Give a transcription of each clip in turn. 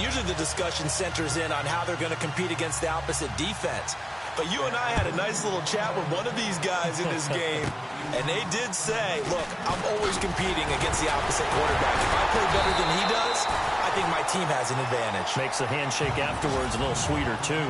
and usually the discussion centers in on how they're going to compete against the opposite defense. But you and I had a nice little chat with one of these guys in this game, and they did say, look, I'm always competing against the opposite quarterback. If I play better than he does, I think my team has an advantage. Makes the handshake afterwards a little sweeter, too.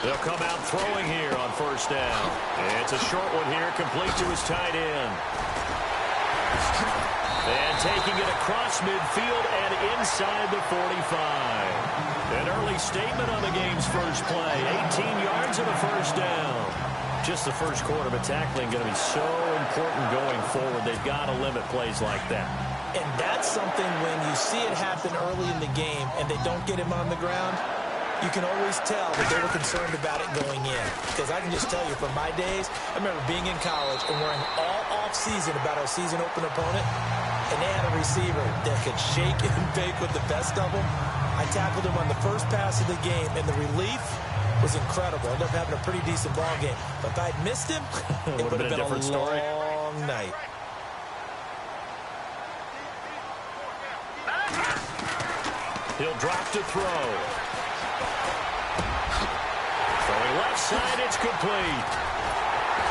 They'll come out throwing here on first down. It's a short one here, complete to his tight end. And taking it across midfield and inside the 45. An early statement on the game's first play. 18 yards and a first down. Just the first quarter, but tackling going to be so important going forward. They've got to limit plays like that. And that's something when you see it happen early in the game and they don't get him on the ground, you can always tell that they were concerned about it going in. Because I can just tell you from my days, I remember being in college and worrying all off-season about our season open opponent, and they had a receiver that could shake and bake with the best of them. I tackled him on the first pass of the game, and the relief was incredible. I ended up having a pretty decent ball game. But if I'd missed him, it would have been a different story. Long night. He'll drop to throw. Throwing left side, it's complete.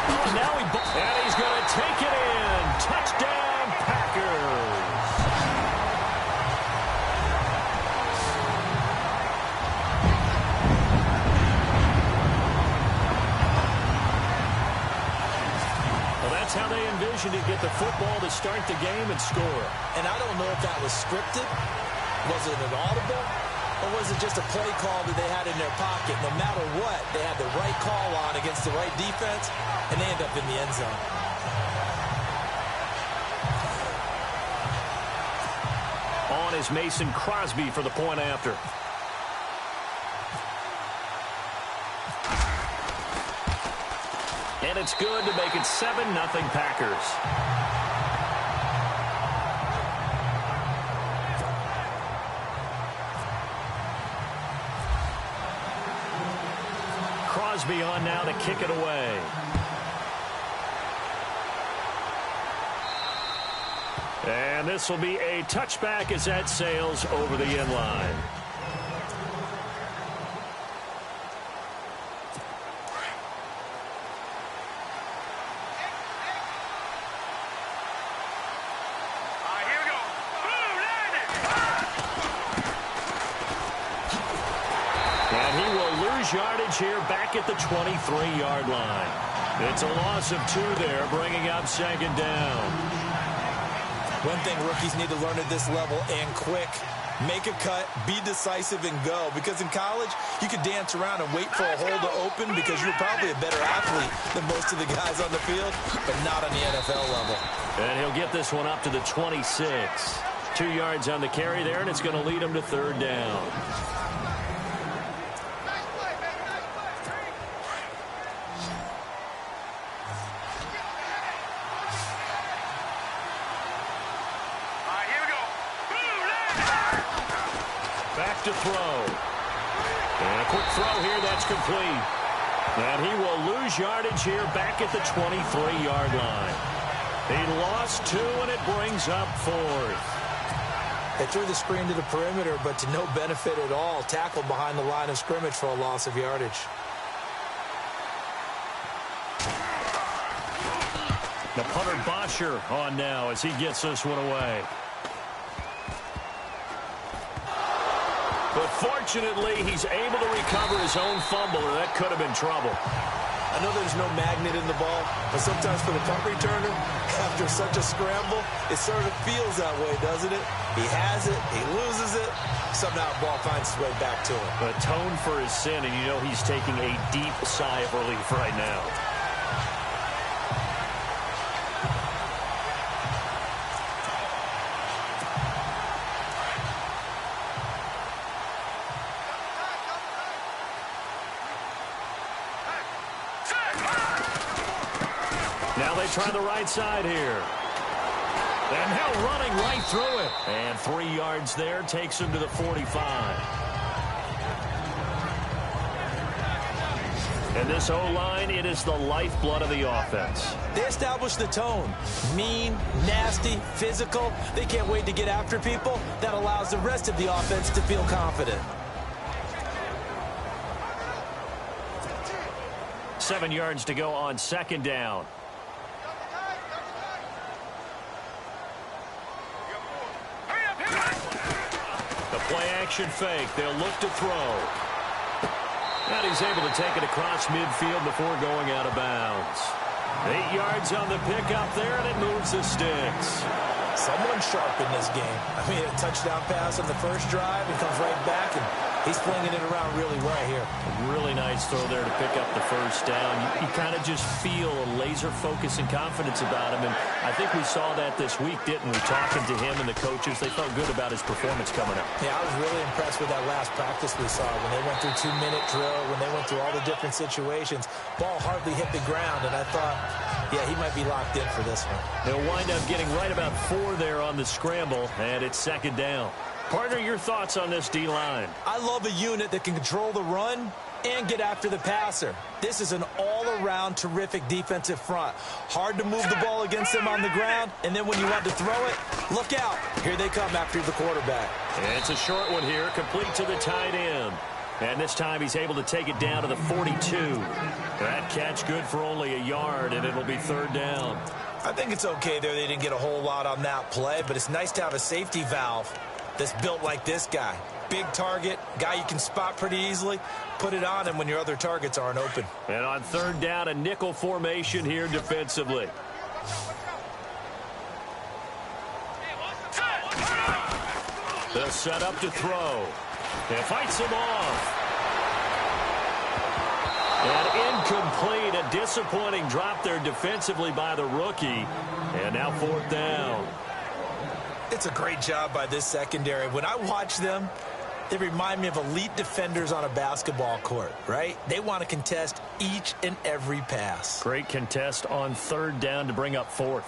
Oh, now and he's going to take it in. Touchdown, Packers. Well, that's how they envisioned to get the football to start the game and score. And I don't know if that was scripted. Was it an audible? Or was it just a play call that they had in their pocket? No matter what, they had the right call on against the right defense, and they end up in the end zone. On is Mason Crosby for the point after. And it's good to make it 7-0 Packers. Crosby on now to kick it away. And this will be a touchback as that sails over the end line. Yardage here back at the 23-yard line. It's a loss of 2 there, bringing up second down. One thing rookies need to learn at this level, and quick, make a cut, be decisive, and go. Because in college, you could dance around and wait for a hole to open because you're probably a better athlete than most of the guys on the field, but not on the NFL level. And he'll get this one up to the 26. 2 yards on the carry there, and it's going to lead him to third down. To throw. And a quick throw here, that's complete. And he will lose yardage here back at the 23-yard line. He lost 2, and it brings up 4th. They threw the screen to the perimeter, but to no benefit at all. Tackled behind the line of scrimmage for a loss of yardage. The punter Bosher on now as he gets this one away. But fortunately, he's able to recover his own fumble, or that could have been trouble. I know there's no magnet in the ball, but sometimes for the punt returner, after such a scramble, it sort of feels that way, doesn't it? He has it, he loses it, somehow the ball finds its way back to him. Atone for his sin, and you know he's taking a deep sigh of relief right now. Now they try the right side here. And now running right through it. And 3 yards there takes him to the 45. And this O-line, it is the lifeblood of the offense. They establish the tone. Mean, nasty, physical. They can't wait to get after people. That allows the rest of the offense to feel confident. 7 yards to go on second down. The play-action fake. They'll look to throw. And he's able to take it across midfield before going out of bounds. 8 yards on the pickup there, and it moves the sticks. Someone sharp in this game. I mean, a touchdown pass on the first drive. He comes right back, and he's flinging it around really well here. A really nice throw there to pick up the first down. You kind of just feel a laser focus and confidence about him, and I think we saw that this week, didn't we? Talking to him and the coaches, they felt good about his performance coming up. Yeah, I was really impressed with that last practice we saw when they went through 2-minute drill, when they went through all the different situations. Ball hardly hit the ground, and I thought, yeah, he might be locked in for this one. They'll wind up getting right about 4 there on the scramble, and it's second down. Partner, your thoughts on this D-line? I love a unit that can control the run and get after the passer. This is an all-around terrific defensive front. Hard to move the ball against them on the ground, and then when you want to throw it, look out. Here they come after the quarterback. And it's a short one here, complete to the tight end. And this time he's able to take it down to the 42. That catch good for only a yard, and it'll be third down. I think it's okay there. They didn't get a whole lot on that play, but it's nice to have a safety valve that's built like this guy. Big target, guy you can spot pretty easily. Put it on him when your other targets aren't open. And on third down, a nickel formation here defensively. They'll set up to throw. And fights him off. And incomplete. A disappointing drop there defensively by the rookie. And now fourth down. It's a great job by this secondary. When I watch them, they remind me of elite defenders on a basketball court, right? They want to contest each and every pass. Great contest on third down to bring up fourth.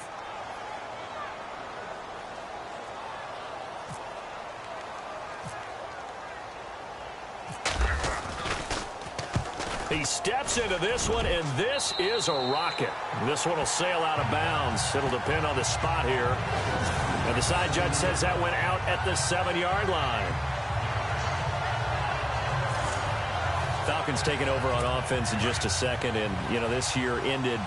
He steps into this one, and this is a rocket. This one will sail out of bounds. It'll depend on the spot here. And the side judge says that went out at the 7-yard line. Falcons taking over on offense in just a second, and, you know, this year ended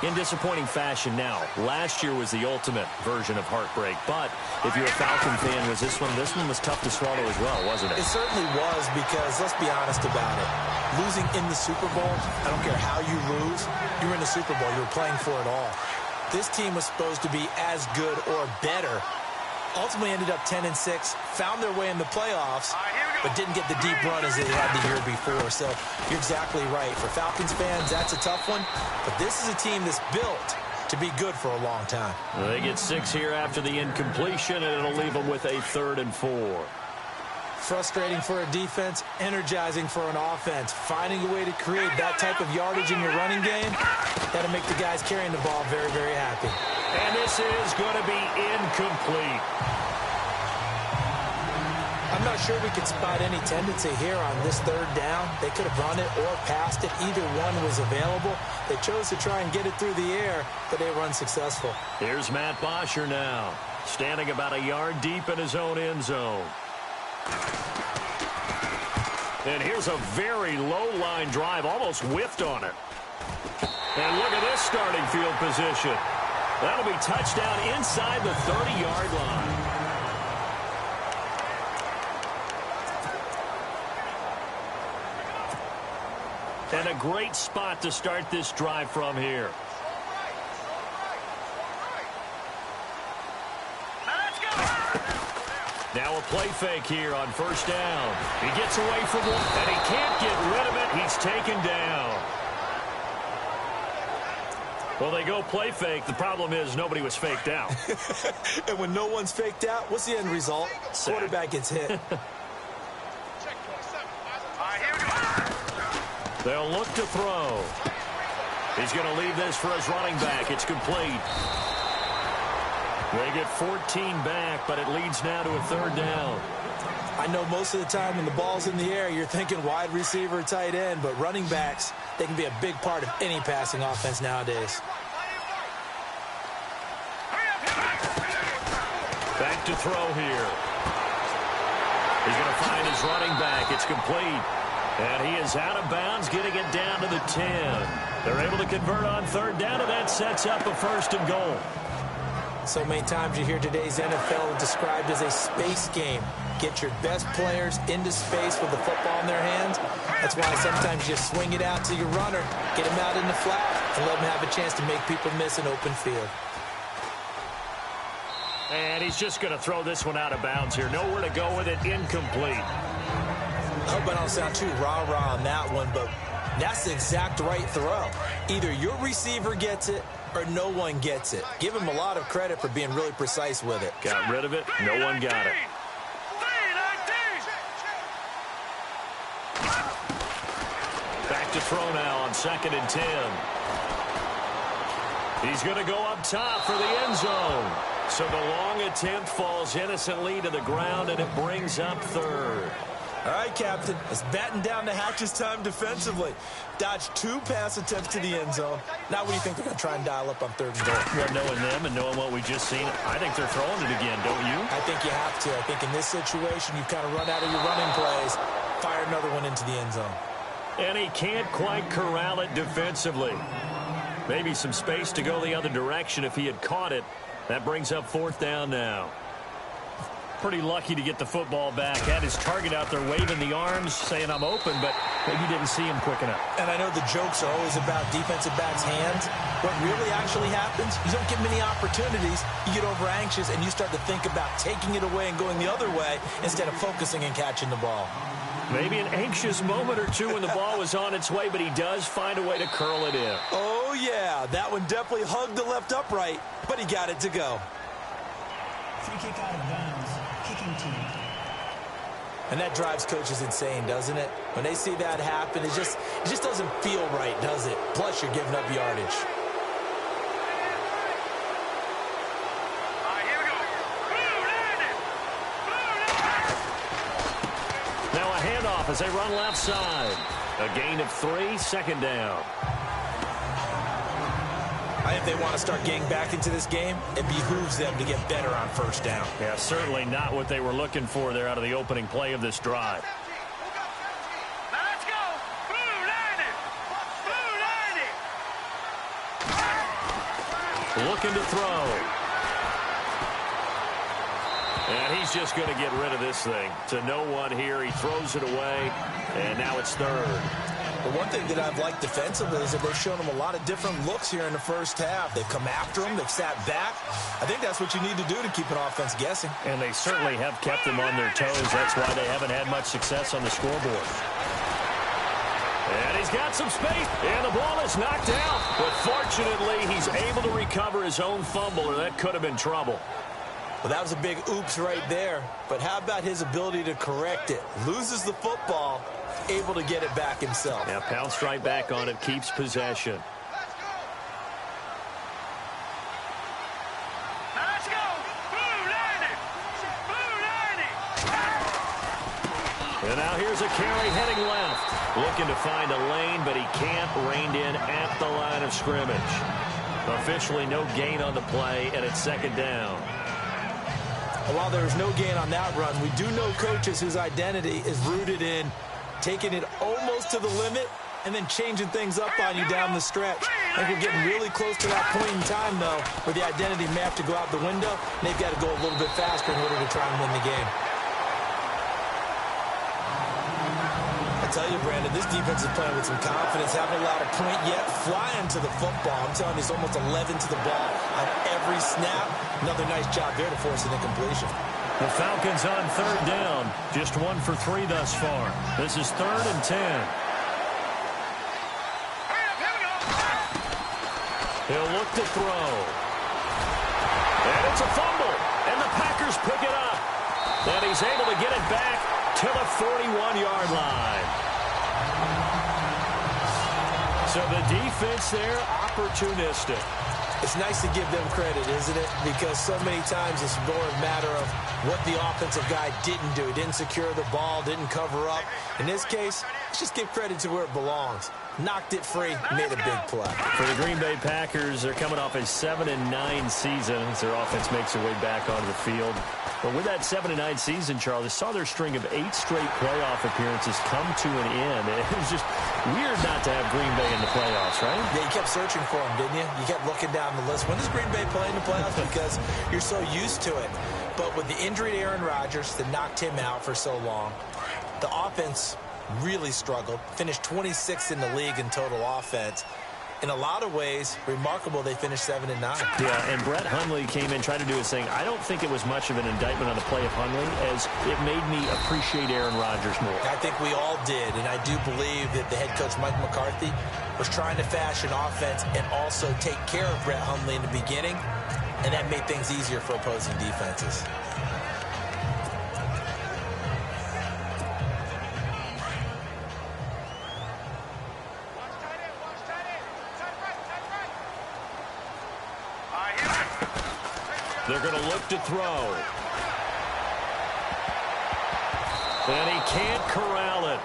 in disappointing fashion now. Last year was the ultimate version of heartbreak, but if you're a Falcon fan, this one was tough to swallow as well, wasn't it? It certainly was, because let's be honest about it. Losing in the Super Bowl, I don't care how you lose, you're in the Super Bowl. You're playing for it all. This team was supposed to be as good or better. Ultimately ended up 10-6, found their way in the playoffs, but didn't get the deep run as they had the year before. So you're exactly right. For Falcons fans, that's a tough one. But this is a team that's built to be good for a long time. Well, they get 6 here after the incompletion, and it'll leave them with a 3rd and 4. Frustrating for a defense, energizing for an offense. Finding a way to create that type of yardage in your running game, that'll make the guys carrying the ball very, very happy. And this is going to be incomplete. I'm not sure we could spot any tendency here on this third down. They could have run it or passed it. Either one was available. They chose to try and get it through the air, but they were unsuccessful. Here's Matt Bosher now, standing about a yard deep in his own end zone. And here's a very low-line drive, almost whiffed on it. And look at this starting field position. That'll be touchdown inside the 30-yard line. And a great spot to start this drive from here. Now a play fake here on first down. He gets away from one, and he can't get rid of it. He's taken down. Well, they go play fake. The problem is nobody was faked out. And when no one's faked out, what's the end result? Sack. Quarterback gets hit. They'll look to throw. He's going to leave this for his running back. It's complete. They get 14 back, but it leads now to a third down. I know most of the time when the ball's in the air, you're thinking wide receiver, tight end, but running backs, they can be a big part of any passing offense nowadays. Back to throw here. He's going to find his running back. It's complete. And he is out of bounds, getting it down to the 10. They're able to convert on third down, and that sets up a first and goal. So many times you hear today's NFL described as a space game. Get your best players into space with the football in their hands. That's why sometimes you swing it out to your runner, get him out in the flat, and let him have a chance to make people miss an open field. And he's just going to throw this one out of bounds here. Nowhere to go with it. Incomplete. I hope I don't sound too rah-rah on that one, but that's the exact right throw. Either your receiver gets it or no one gets it. Give him a lot of credit for being really precise with it. Got rid of it. No one got it. Back to throw now on 2nd and 10. He's going to go up top for the end zone. So the long attempt falls innocently to the ground, and it brings up third. All right, Captain, it's batten down the hatches time defensively. Dodged 2 pass attempts to the end zone. Now what do you think they're going to try and dial up on 3rd and goal? Well, knowing them and knowing what we just seen, I think they're throwing it again, don't you? I think you have to. I think in this situation, you've kind of run out of your running plays. Fire another one into the end zone. And he can't quite corral it defensively. Maybe some space to go the other direction if he had caught it. That brings up 4th down now. Pretty lucky to get the football back. Had his target out there waving the arms, saying I'm open, but maybe didn't see him quick enough. And I know the jokes are always about defensive backs' hands. What really actually happens, you don't get many opportunities. You get over anxious, and you start to think about taking it away and going the other way instead of focusing and catching the ball. Maybe an anxious moment or two when the ball was on its way, but he does find a way to curl it in. Oh, yeah. That one definitely hugged the left upright, but he got it to go. Free kick out of bounds. Kicking team. And that drives coaches insane, doesn't it? When they see that happen, it just doesn't feel right, does it? Plus, you're giving up yardage. Now a handoff as they run left side. A gain of 3, 2nd down. I think they want to start getting back into this game. It behooves them to get better on 1st down. Yeah, certainly not what they were looking for there out of the opening play of this drive. Let's go. Blue 90. Looking to throw. And he's just going to get rid of this thing. To no one here. He throws it away. And now it's 3rd. The one thing that I've liked defensively is that they've shown him a lot of different looks here in the 1st half. They've come after him. They've sat back. I think that's what you need to do to keep an offense guessing. And they certainly have kept them on their toes. That's why they haven't had much success on the scoreboard. And he's got some space. And the ball is knocked out. But fortunately, he's able to recover his own fumble, or that could have been trouble. Well, that was a big oops right there. But how about his ability to correct it? Loses the football, able to get it back himself. Yeah, pounced right back on it, keeps possession. Let's go. Blue 90. Blue 90. And now here's a carry heading left. Looking to find a lane, but he can't. Reined in at the line of scrimmage. Officially no gain on the play, and it's 2nd down. And while there's no gain on that run, we do know coaches whose identity is rooted in taking it almost to the limit and then changing things up on you down the stretch. I think we're getting really close to that point in time, though, where the identity may have to go out the window, and they've got to go a little bit faster in order to try and win the game. I tell you, Brandon, this defense is playing with some confidence, haven't allowed a point yet, flying to the football. I'm telling you, it's almost 11 to the ball on every snap. Another nice job there to force an incompletion. The Falcons on 3rd down. Just 1 for 3 thus far. This is 3rd and 10. He'll look to throw. And it's a fumble. And the Packers pick it up. And he's able to get it back to the 41-yard line. So the defense there, opportunistic. It's nice to give them credit, isn't it? Because so many times it's more a matter of what the offensive guy didn't do. He didn't secure the ball, didn't cover up. In this case, let's just give credit to where it belongs. Knocked it free, made a big play. For the Green Bay Packers, they're coming off a 7-9 season as their offense makes their way back onto the field. But with that 7-9 season, Charles, they saw their string of 8 straight playoff appearances come to an end. It was just weird not to have Green Bay in the playoffs, right? Yeah, you kept searching for them, didn't you? You kept looking down the list. When does Green Bay play in the playoffs? Because you're so used to it. But with the injury to Aaron Rodgers that knocked him out for so long, the offense really struggled. Finished 26th in the league in total offense. In a lot of ways, remarkable they finished 7-9. Yeah, and Brett Hundley came in trying to do his thing. I don't think it was much of an indictment on the play of Hundley, as it made me appreciate Aaron Rodgers more. I think we all did, and I do believe that the head coach, Mike McCarthy, was trying to fashion offense and also take care of Brett Hundley in the beginning, and that made things easier for opposing defenses. They're going to look to throw. And he can't corral it.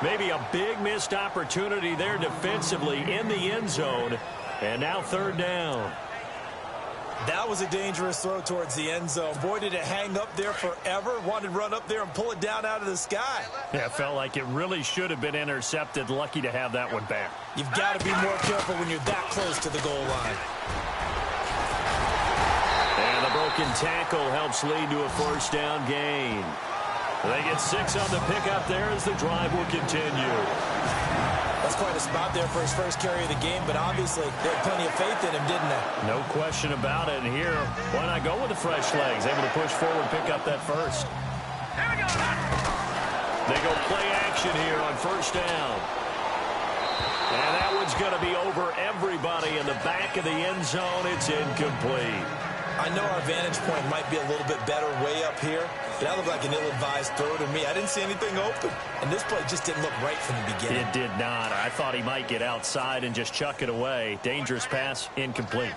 Maybe a big missed opportunity there defensively in the end zone. And now 3rd down. That was a dangerous throw towards the end zone. Boy, did it hang up there forever. Wanted to run up there and pull it down out of the sky. Yeah, it felt like it really should have been intercepted. Lucky to have that one back. You've got to be more careful when you're that close to the goal line. And the broken tackle helps lead to a 1st down gain. They get 6 on the pickup there as the drive will continue. That's quite a spot there for his first carry of the game, but obviously they had plenty of faith in him, didn't they? No question about it. And here, why not go with the fresh legs? Able to push forward, pick up that first. They go play action here on 1st down. And that one's going to be over everybody in the back of the end zone. It's incomplete. I know our vantage point might be a little bit better way up here, but that looked like an ill-advised throw to me. I didn't see anything open, and this play just didn't look right from the beginning. It did not. I thought he might get outside and just chuck it away. Dangerous pass, incomplete.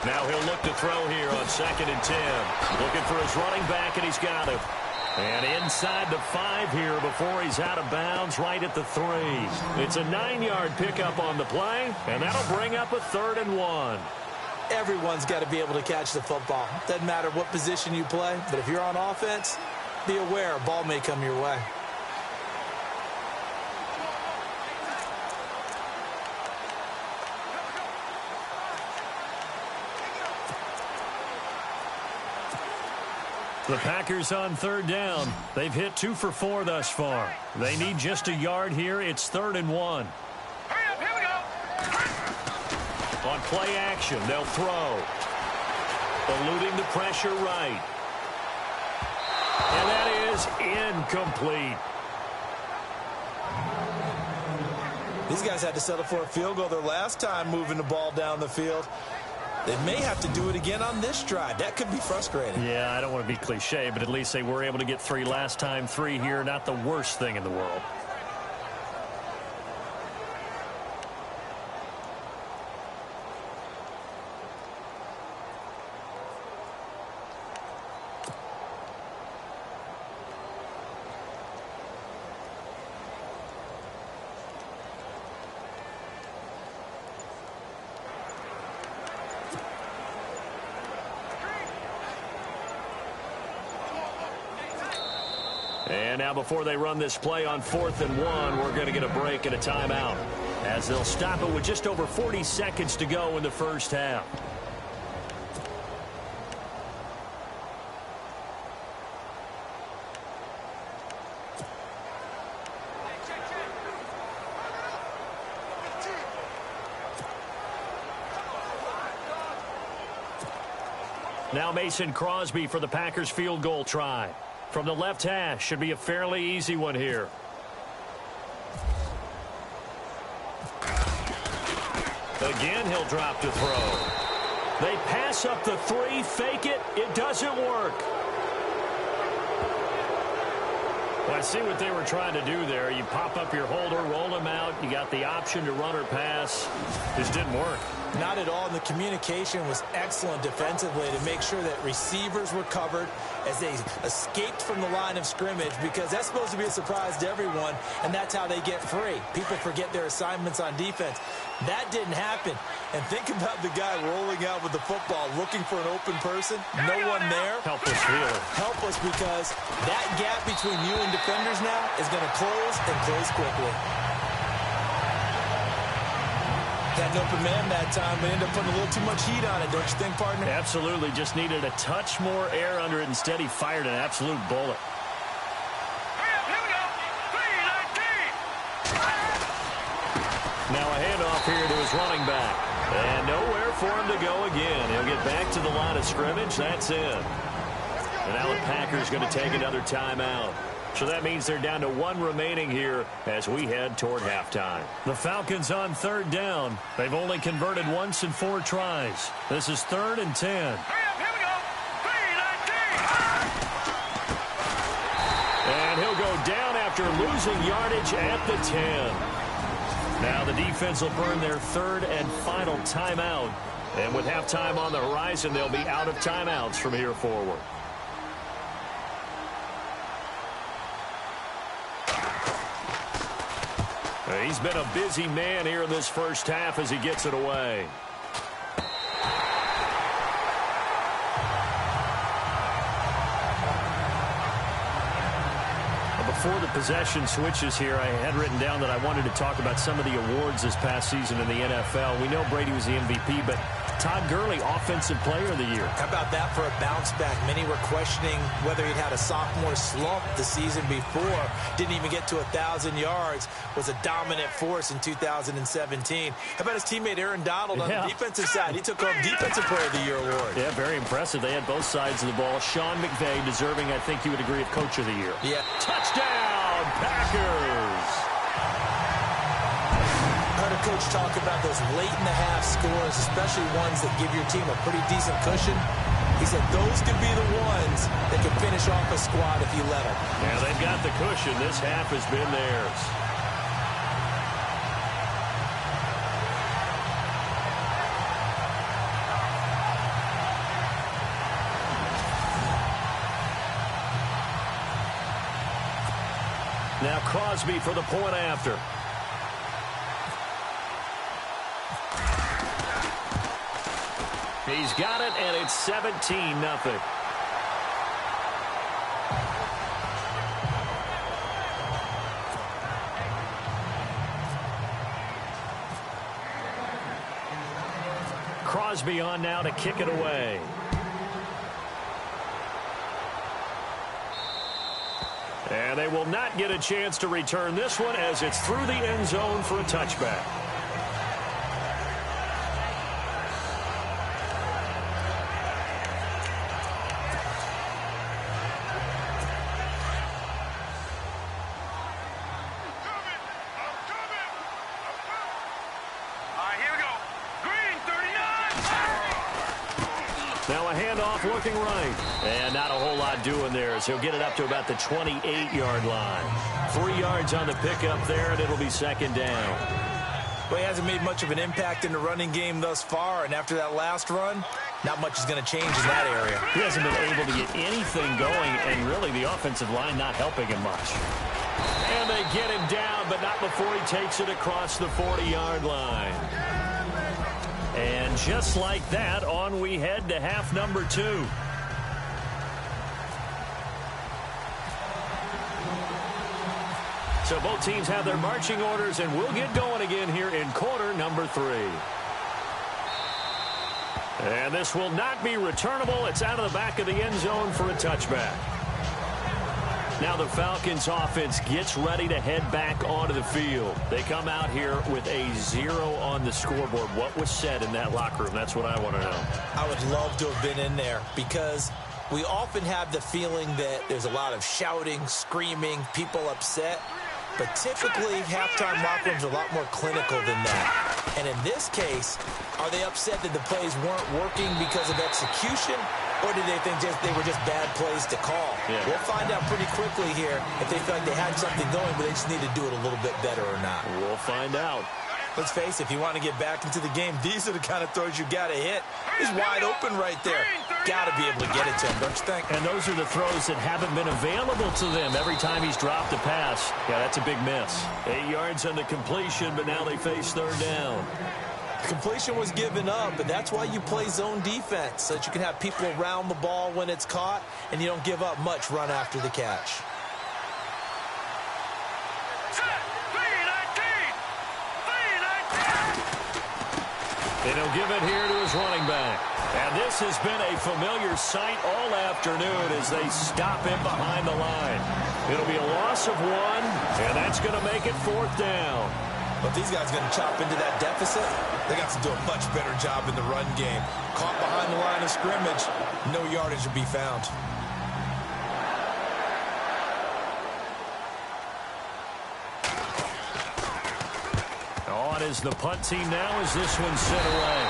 Now he'll look to throw here on 2nd and 10. Looking for his running back, and he's got him. And inside the 5 here before he's out of bounds, right at the 3. It's a 9-yard pickup on the play, and that'll bring up a 3rd and 1. Everyone's got to be able to catch the football. Doesn't matter what position you play, but if you're on offense, be aware a ball may come your way. The Packers on 3rd down. They've hit 2 for 4 thus far. They need just a yard here. It's 3rd and 1. Hurry up, here we go. On play action, they'll throw. Eluding the pressure right. And that is incomplete. These guys had to settle for a field goal their last time moving the ball down the field. They may have to do it again on this drive. That could be frustrating. Yeah, I don't want to be cliche, but at least they were able to get 3 last time. 3 here, not the worst thing in the world. And now before they run this play on 4th and 1, we're going to get a break and a timeout, as they'll stop it with just over 40 seconds to go in the 1st half. Now Mason Crosby for the Packers field goal try. From the left hash, should be a fairly easy one here. Again, he'll drop to throw. They pass up the 3, fake it. It doesn't work. I see what they were trying to do there. You pop up your holder, roll him out. You got the option to run or pass. Just didn't work. Not at all. And the communication was excellent defensively to make sure that receivers were covered as they escaped from the line of scrimmage, because that's supposed to be a surprise to everyone, and that's how they get free. People forget their assignments on defense. That didn't happen. And think about the guy rolling out with the football, looking for an open person. No one there. Helpless feeling. Helpless, because that gap between you and defenders now is going to close and close quickly. Had an open man that time, but ended up putting a little too much heat on it, don't you think, partner? Absolutely. Just needed a touch more air under it. Instead, he fired an absolute bullet. Here we go. 3-19. Now a handoff here to his running back. And nowhere for him to go again. He'll get back to the line of scrimmage. That's it. And now the Packers going to take another timeout. So that means they're down to one remaining here as we head toward halftime. The Falcons on third down. They've only converted once in 4 tries. This is 3rd and 10. Here we go. 3-19. And he'll go down after losing yardage at the 10. Now the defense will burn their 3rd and final timeout. And with halftime on the horizon, they'll be out of timeouts from here forward. He's been a busy man here in this first half as he gets it away. Before the possession switches here, I had written down that I wanted to talk about some of the awards this past season in the NFL. We know Brady was the MVP, but Todd Gurley, Offensive Player of the Year. How about that for a bounce back? Many were questioning whether he'd had a sophomore slump the season before. Didn't even get to 1,000 yards. Was a dominant force in 2017. How about his teammate Aaron Donald on the defensive side? He took home Defensive Player of the Year award. Yeah, very impressive. They had both sides of the ball. Sean McVay deserving, I think you would agree, of Coach of the Year. Yeah. Touchdown, Packers! Heard a coach talk about those late-in-the-half scores, especially ones that give your team a pretty decent cushion. He said those could be the ones that could finish off a squad if you let them. Yeah, they've got the cushion. This half has been theirs. Now Crosby for the point after. He's got it, and it's 17-0. Crosby on now to kick it away. And they will not get a chance to return this one as it's through the end zone for a touchback. Now a handoff looking right. And not a whole lot doing there as he'll get it up to about the 28-yard line. 3 yards on the pickup there, and it'll be 2nd down. Well, he hasn't made much of an impact in the running game thus far, and after that last run, not much is going to change in that area. He hasn't been able to get anything going, and really the offensive line not helping him much. And they get him down, but not before he takes it across the 40-yard line. And just like that, on we head to half number 2. So both teams have their marching orders, and we'll get going again here in quarter number 3. And this will not be returnable. It's out of the back of the end zone for a touchback. Now the Falcons offense gets ready to head back onto the field. They come out here with a 0 on the scoreboard. What was said in that locker room? That's what I want to know. I would love to have been in there because we often have the feeling that there's a lot of shouting, screaming, people upset. But typically, halftime locker rooms are a lot more clinical than that. And in this case, are they upset that the plays weren't working because of execution? Or did they think they were just bad plays to call? Yeah. We'll find out pretty quickly here if they feel like they had something going, but they just need to do it a little bit better or not. We'll find out. Let's face it, if you want to get back into the game, these are the kind of throws you got to hit. He's wide open right there. Got to be able to get it to him, don't you think? And those are the throws that haven't been available to them every time he's dropped a pass. Yeah, that's a big miss. 8 yards on the completion, but now they face third down. Completion was given up, but that's why you play zone defense, so that you can have people around the ball when it's caught, and you don't give up much run after the catch. And he'll give it here to his running back. And this has been a familiar sight all afternoon as they stop him behind the line. It'll be a loss of 1, and that's going to make it fourth down. But these guys going to chop into that deficit. They got to do a much better job in the run game. Caught behind the line of scrimmage, no yardage to be found. On is the punt team now as this one's sent away.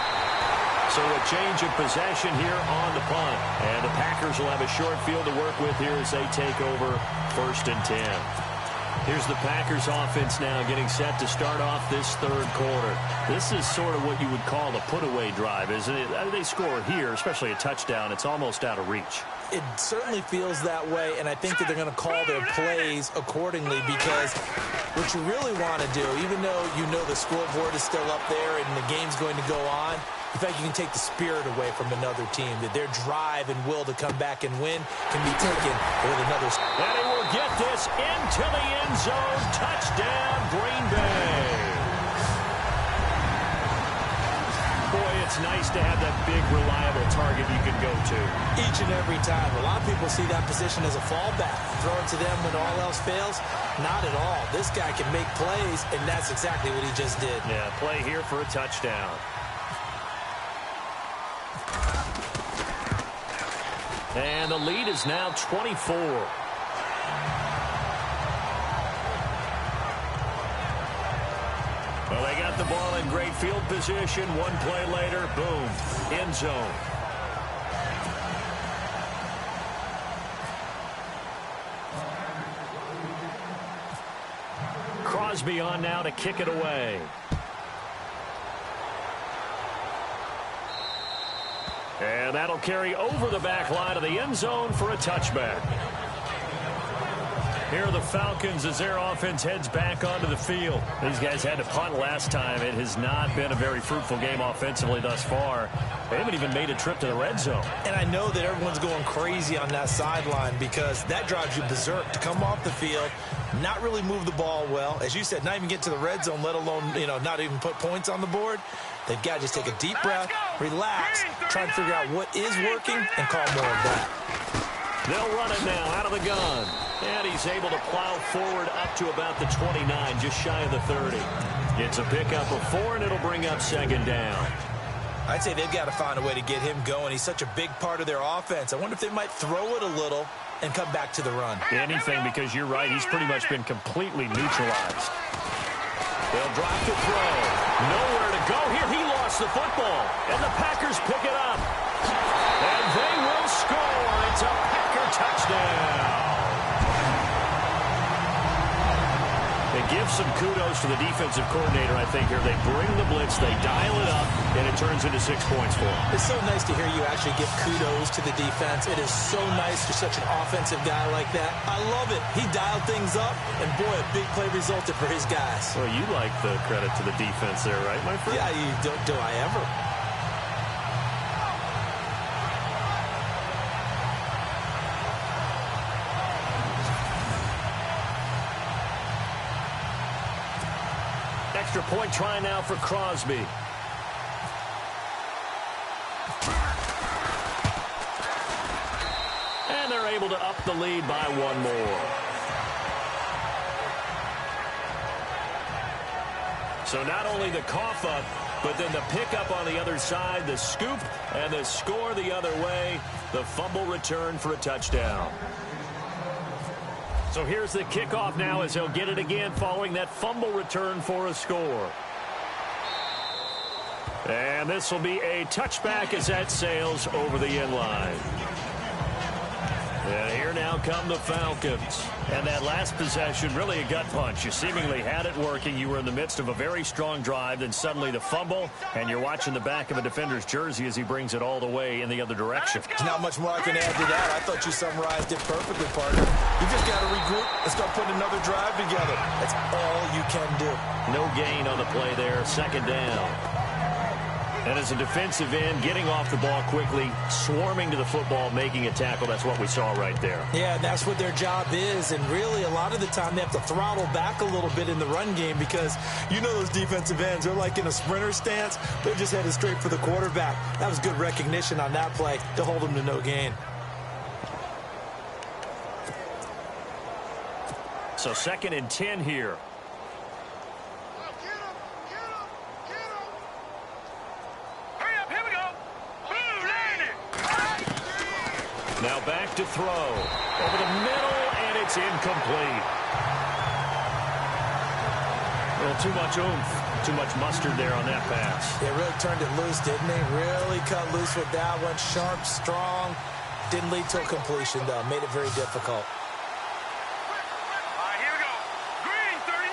So a change of possession here on the punt. And the Packers will have a short field to work with here as they take over 1st and 10. Here's the Packers offense now getting set to start off this third quarter. This is sort of what you would call a put-away drive, isn't it? They score here, especially a touchdown. It's almost out of reach. It certainly feels that way, and I think that they're going to call their plays accordingly because what you really want to do, even though you know the scoreboard is still up there and the game's going to go on, in fact, you can take the spirit away from another team, that their drive and will to come back and win can be taken with another. And he will get this into the end zone. Touchdown, Green Bay. Boy, it's nice to have that big, reliable target you can go to. Each and every time. A lot of people see that position as a fallback. Throw it to them when all else fails. Not at all. This guy can make plays, and that's exactly what he just did. Yeah, play here for a touchdown. And the lead is now 24. Well, they got the ball in great field position. One play later, boom, end zone. Crosby on now to kick it away. And that'll carry over the back line of the end zone for a touchback. Here are the Falcons as their offense heads back onto the field. These guys had to punt last time. It has not been a very fruitful game offensively thus far. They haven't even made a trip to the red zone. And I know that everyone's going crazy on that sideline because that drives you berserk to come off the field, not really move the ball well. As you said, not even get to the red zone, let alone, not even put points on the board. They've got to just take a deep breath, relax, try and figure out what is working, and call more of that. They'll run it now out of the gun. And he's able to plow forward up to about the 29, just shy of the 30. It's a pickup of 4, and it'll bring up second down. I'd say they've got to find a way to get him going. He's such a big part of their offense. I wonder if they might throw it a little and come back to the run. Anything, because you're right, he's pretty much been completely neutralized. They'll drop the throw. Nowhere to go here. He lost the football. And the Packers pick it up. And they will score. It's a Packer touchdown. They give some kudos to the defensive coordinator, I think, here. They bring the blitz, they dial it up, and it turns into 6 points for them. It's so nice to hear you actually give kudos to the defense. It is so nice you're such an offensive guy like that. I love it. He dialed things up, and boy, a big play resulted for his guys. Well, you like the credit to the defense there, right, my friend? Yeah, do I ever? Extra point try now for Crosby. And they're able to up the lead by 1 more. So not only the cough up, but then the pickup on the other side, the scoop, and the score the other way. The fumble return for a touchdown. So here's the kickoff now as he'll get it again following that fumble return for a score. And this will be a touchback as that sails over the end line. And here now come the Falcons. And that last possession, really a gut punch. You seemingly had it working. You were in the midst of a very strong drive. Then suddenly the fumble. And you're watching the back of a defender's jersey as he brings it all the way in the other direction. There's not much more I can add to that. I thought you summarized it perfectly, partner. You just got to regroup and start putting another drive together. That's all you can do. No gain on the play there. Second down. And as a defensive end, getting off the ball quickly, swarming to the football, making a tackle, that's what we saw right there. Yeah, that's what their job is. And really, a lot of the time, they have to throttle back a little bit in the run game because you know those defensive ends, they're like in a sprinter stance. They're just headed straight for the quarterback. That was good recognition on that play to hold them to no gain. So 2nd and 10 here. Now back to throw. Over the middle, and it's incomplete. A little too much oomph, too much mustard there on that pass. They really turned it loose, didn't they? Really cut loose with that one. Sharp, strong. Didn't lead to a completion, though. Made it very difficult. All right, here we go. Green 39.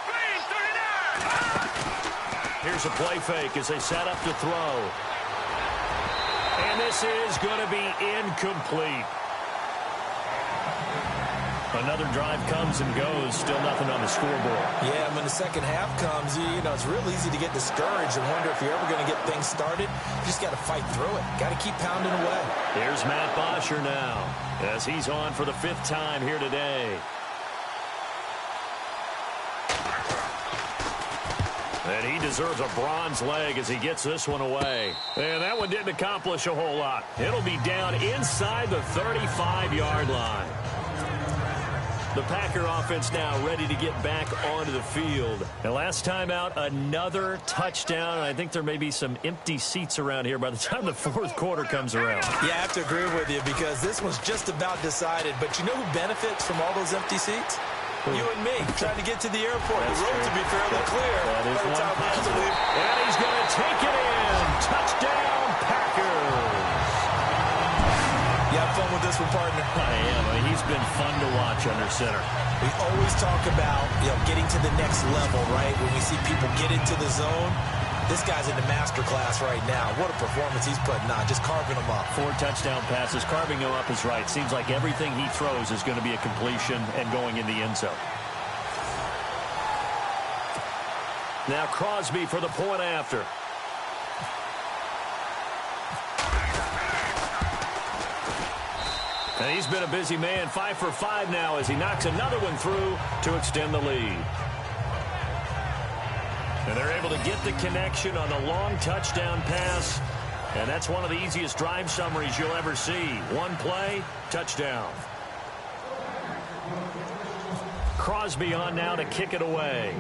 Green 39. Here's a play fake as they set up to throw. And this is going to be incomplete. Another drive comes and goes. Still nothing on the scoreboard. Yeah, when the second half comes, you know, it's real easy to get discouraged and wonder if you're ever going to get things started. You just got to fight through it. Got to keep pounding away. Here's Matt Bosher now as he's on for the 5th time here today. And he deserves a bronze leg as he gets this one away. And that one didn't accomplish a whole lot. It'll be down inside the 35-yard line. The Packer offense now ready to get back onto the field. And last time out, another touchdown. I think there may be some empty seats around here by the time the 4th quarter comes around. Yeah, I have to agree with you because this one's just about decided. But you know who benefits from all those empty seats? You and me, trying to get to the airport. That's the road true. to be fairly clear. That is By the one time we have to positive. leave. And he's going to take it in. Touchdown, Packers. You have fun with this one, partner? I am. I mean, he's been fun to watch under center. We always talk about, getting to the next level, right? When we see people get into the zone, this guy's in the master class right now. What a performance he's putting on, just carving them up. 4 touchdown passes. Carving him up is right. Seems like everything he throws is going to be a completion and going in the end zone. Now Crosby for the point after. And he's been a busy man. 5 for 5 now as he knocks another one through to extend the lead. And they're able to get the connection on the long touchdown pass. And that's one of the easiest drive summaries you'll ever see. One play, touchdown. Crosby on now to kick it away.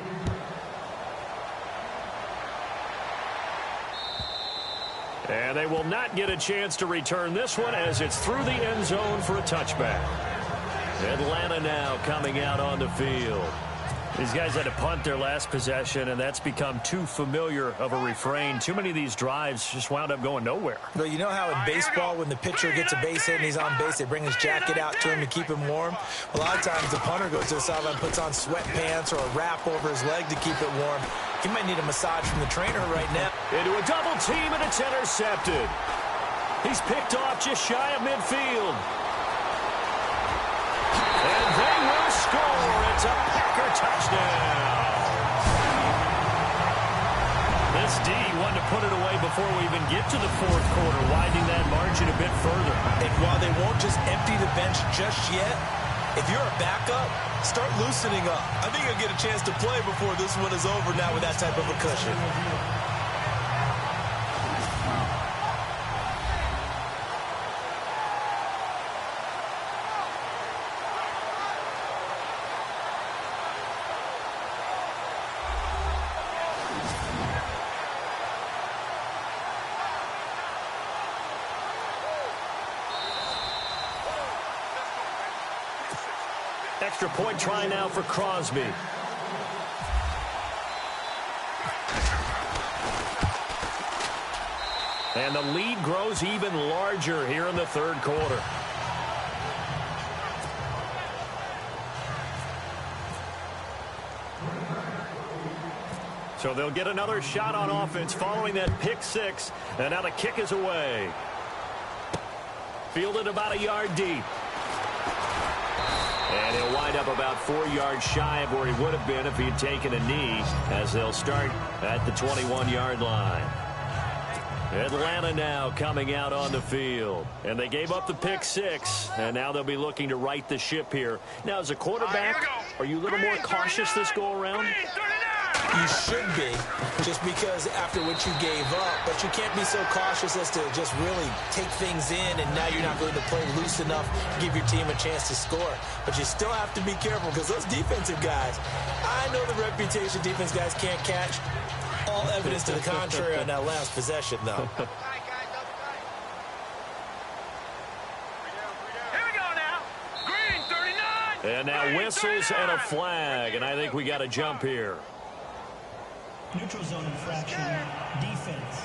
And they will not get a chance to return this one as it's through the end zone for a touchback. Atlanta now coming out on the field. These guys had to punt their last possession, and that's become too familiar of a refrain. Too many of these drives just wound up going nowhere. But you know how in baseball, when the pitcher gets a base hit and he's on base, they bring his jacket out to him to keep him warm? A lot of times the punter goes to the sideline, puts on sweatpants or a wrap over his leg to keep it warm. He might need a massage from the trainer right now. Into a double team, and it's intercepted. He's picked off just shy of midfield. And they will score. It's a Packer touchdown. This D wanted to put it away before we even get to the 4th quarter, widening that margin a bit further. And while they won't just empty the bench just yet, if you're a backup, start loosening up. I think you'll get a chance to play before this one is over now with that type of a cushion. Extra point try now for Crosby. And the lead grows even larger here in the third quarter. So they'll get another shot on offense following that pick six. And now the kick is away. Fielded about a yard deep. And he'll wind up about 4 yards shy of where he would have been if he had taken a knee, as they'll start at the 21-yard line. Atlanta now coming out on the field. And they gave up the pick six, and now they'll be looking to right the ship here. Now, as a quarterback, are you a little more cautious this go-around? You should be, just because after what you gave up, but you can't be so cautious as to just really take things in, and now you're not going to play loose enough to give your team a chance to score. But you still have to be careful, because those defensive guys, I know the reputation defense guys can't catch. All evidence to the contrary on that last possession, though. And now whistles and a flag, and I think we got a jump here. Neutral zone infraction, defense.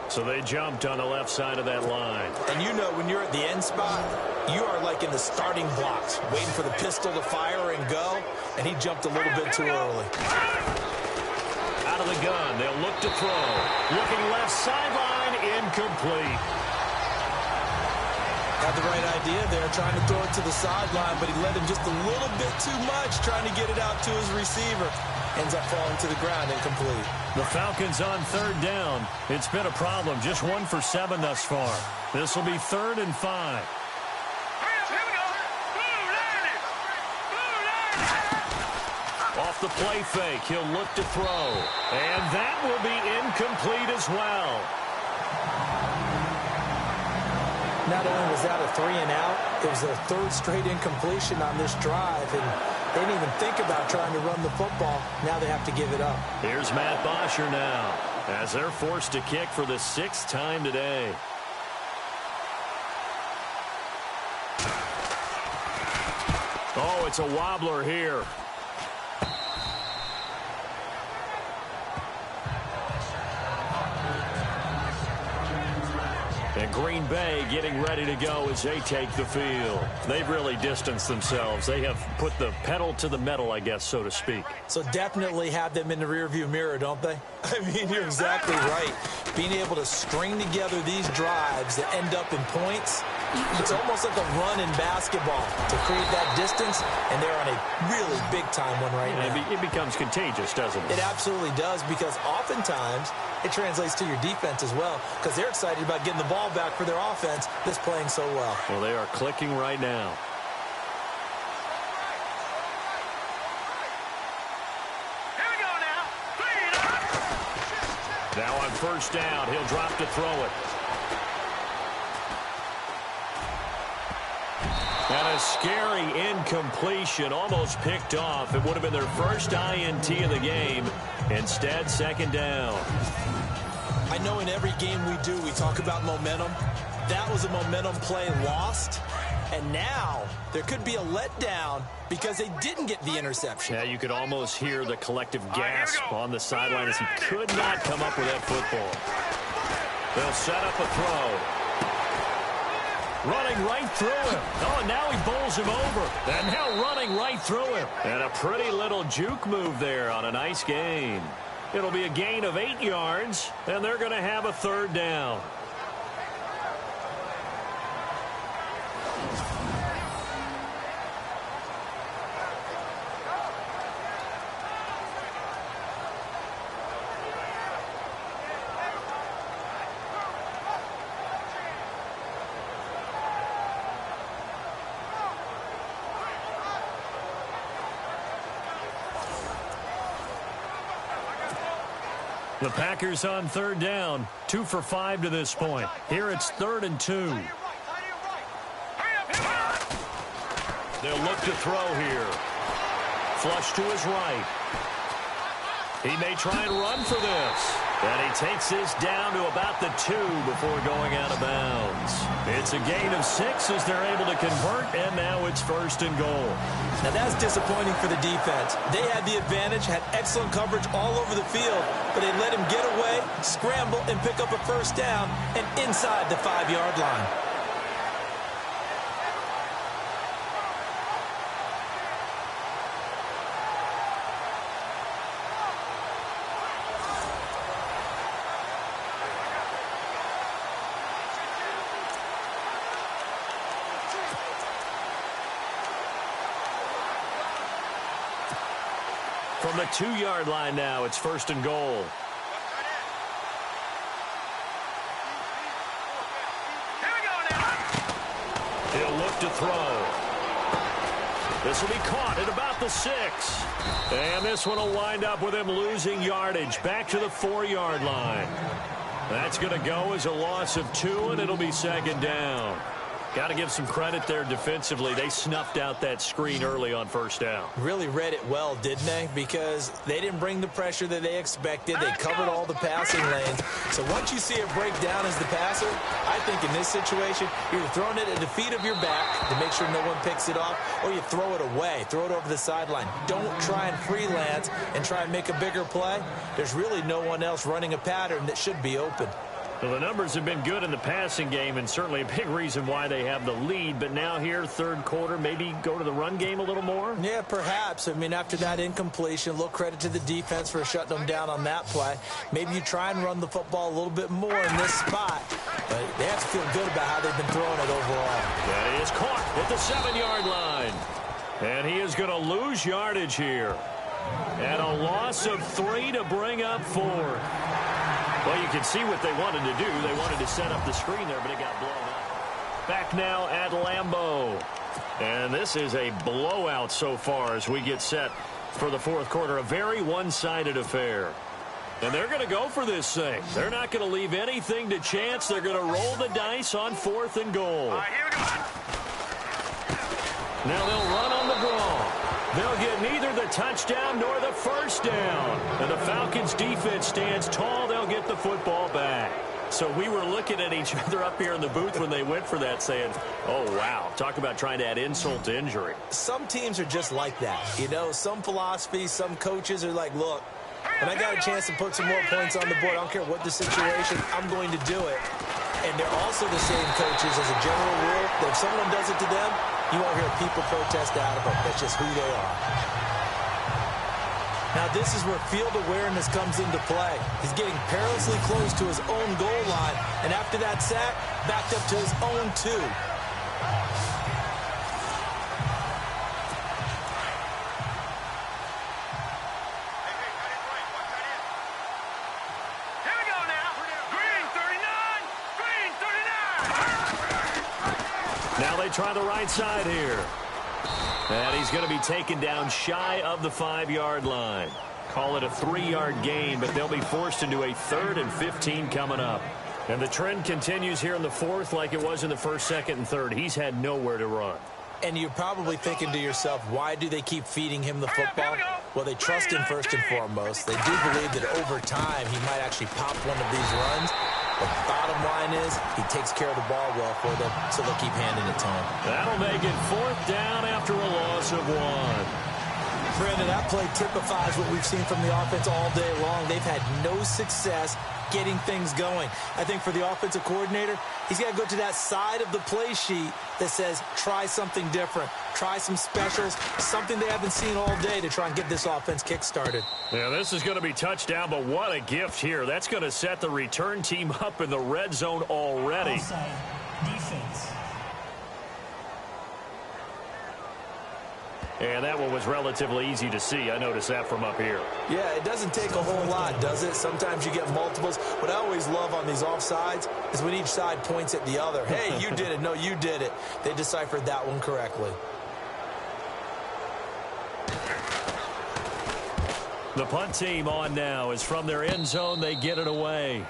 So they jumped on the left side of that line. And you know when you're at the end spot, you are like in the starting blocks, waiting for the pistol to fire and go, and he jumped a little bit too early. Out of the gun, they'll look to throw. Looking left sideline, incomplete. Had the right idea there, trying to throw it to the sideline, but he let him just a little bit too much, trying to get it out to his receiver. Ends up falling to the ground, incomplete. The Falcons on third down. It's been a problem, just 1 for 7 thus far. This will be 3rd and 5. Off the play fake, he'll look to throw. And that will be incomplete as well. Not only was that a 3-and-out, it was their 3rd straight incompletion on this drive, and they didn't even think about trying to run the football. Now they have to give it up. Here's Matt Bosher now, as they're forced to kick for the 6th time today. Oh, it's a wobbler here. And Green Bay getting ready to go as they take the field. They've really distanced themselves. They have put the pedal to the metal, I guess, so to speak. So definitely have them in the rearview mirror, don't they? I mean, you're exactly right. Being able to string together these drives that end up in points, it's almost like a run in basketball to create that distance, and they're on a really big-time one right now. It becomes contagious, doesn't it? It absolutely does, because oftentimes it translates to your defense as well, because they're excited about getting the ball back for their offense that's playing so well. Well, they are clicking right now. Here we go now. Now on first down, he'll drop to throw it. And a scary incompletion, almost picked off. It would have been their first INT of the game. Instead, 2nd down. I know in every game we do, we talk about momentum. That was a momentum play lost. And now there could be a letdown because they didn't get the interception. Yeah, you could almost hear the collective gasp on the sideline as he could not come up with that football. They'll set up a throw. Running right through him. Oh, and now he bowls him over. And now running right through him. And a pretty little juke move there on a nice gain. It'll be a gain of 8 yards, and they're going to have a 3rd down. The Packers on 3rd down, 2 for 5 to this point. Here it's 3rd and 2. They'll look to throw here. Flush to his right. He may try and run for this. And he takes this down to about the 2 before going out of bounds. distance. It's a gain of 6 as they're able to convert, and now it's 1st and goal. Now that's disappointing for the defense. They had the advantage, had excellent coverage all over the field, but they let him get away, scramble, and pick up a 1st down and inside the 5-yard line. From the 2-yard line now, it's 1st and goal. He'll look to throw. This will be caught at about the 6. And this one will wind up with him losing yardage back to the 4-yard line. That's going to go as a loss of 2, and it'll be 2nd down. Got to give some credit there defensively. They snuffed out that screen early on 1st down. Really read it well, didn't they? Because they didn't bring the pressure that they expected. They covered all the passing lanes. So once you see it break down as the passer, I think in this situation, you're throwing it at the feet of your back to make sure no one picks it off, or you throw it away, throw it over the sideline. Don't try and freelance and try and make a bigger play. There's really no one else running a pattern that should be open. Well, the numbers have been good in the passing game, and certainly a big reason why they have the lead. But now here, 3rd quarter, maybe go to the run game a little more? Yeah, perhaps. I mean, after that incompletion, a little credit to the defense for shutting them down on that play. Maybe you try and run the football a little bit more in this spot. But they have to feel good about how they've been throwing it overall. That is caught at the 7-yard line. And he is going to lose yardage here. And a loss of 3 to bring up 4. Well, you can see what they wanted to do. They wanted to set up the screen there, but it got blown up. Back now at Lambeau. And this is a blowout so far as we get set for the 4th quarter. A very one-sided affair. And they're going to go for this thing. They're not going to leave anything to chance. They're going to roll the dice on 4th and goal. Now they'll run on the draw. They'll get neither the touchdown nor the 1st down. And the Falcons' defense stands tall. They'll get the football back. So we were looking at each other up here in the booth when they went for that saying, oh, wow, talk about trying to add insult to injury. Some teams are just like that. You know, some philosophies, some coaches are like, look, when I got a chance to put some more points on the board, I don't care what the situation, I'm going to do it. And they're also the same coaches as a general rule that if someone does it to them, you won't hear people protest out of them. That's just who they are. Now, this is where field awareness comes into play. He's getting perilously close to his own goal line. And after that sack, backed up to his own 2. Now they try the right side here. And he's going to be taken down shy of the 5-yard line. Call it a 3-yard gain, but they'll be forced into a 3rd and 15 coming up. And the trend continues here in the 4th like it was in the 1st, 2nd, and 3rd. He's had nowhere to run. And you're probably thinking to yourself, why do they keep feeding him the football? Well, they trust him first and foremost. They do believe that over time he might actually pop one of these runs. The bottom line is he takes care of the ball well for them, so they'll keep handing it to him. That'll make it 4th down after a loss of 1. Brandon, that play typifies what we've seen from the offense all day long. They've had no success getting things going. I think for the offensive coordinator, he's got to go to that side of the play sheet that says try something different, try some specials, something they haven't seen all day to try and get this offense kick-started. Yeah, this is going to be touchdown, but what a gift here. That's going to set the return team up in the red zone already. Offside. Defense. And that one was relatively easy to see. I noticed that from up here. Yeah, it doesn't take a whole lot, does it? Sometimes you get multiples. What I always love on these offsides is when each side points at the other. Hey, you did it. No, you did it. They deciphered that one correctly. The punt team on now is from their end zone. They get it away.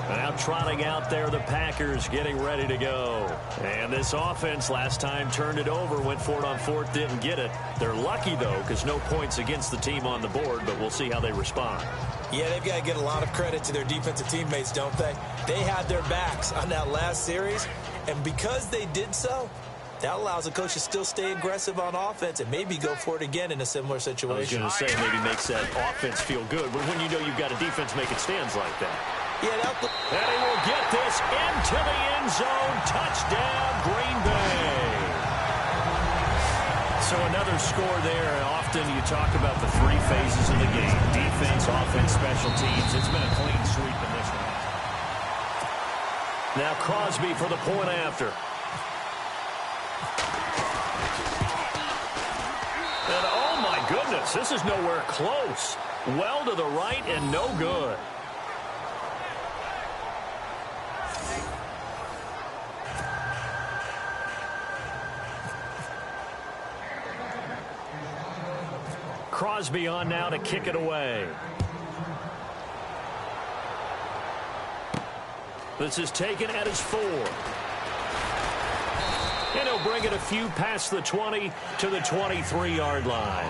Now trotting out there, the Packers getting ready to go. And this offense last time turned it over, went for it on 4th, didn't get it. They're lucky, though, because no points against the team on the board, but we'll see how they respond. Yeah, they've got to get a lot of credit to their defensive teammates, don't they? They had their backs on that last series, and because they did so, that allows a coach to still stay aggressive on offense and maybe go for it again in a similar situation. I was going to say maybe makes that offense feel good, but when you know you've got a defense making stands like that. Yeah, and he will get this into the end zone. Touchdown, Green Bay. So another score there. Often you talk about the three phases of the game: defense, offense, special teams. It's been a clean sweep in this one. Now Crosby for the point after. And oh my goodness, this is nowhere close. Well to the right and no good. Crosby on now to kick it away. This is taken at his 4. And he'll bring it a few past the 20 to the 23-yard line.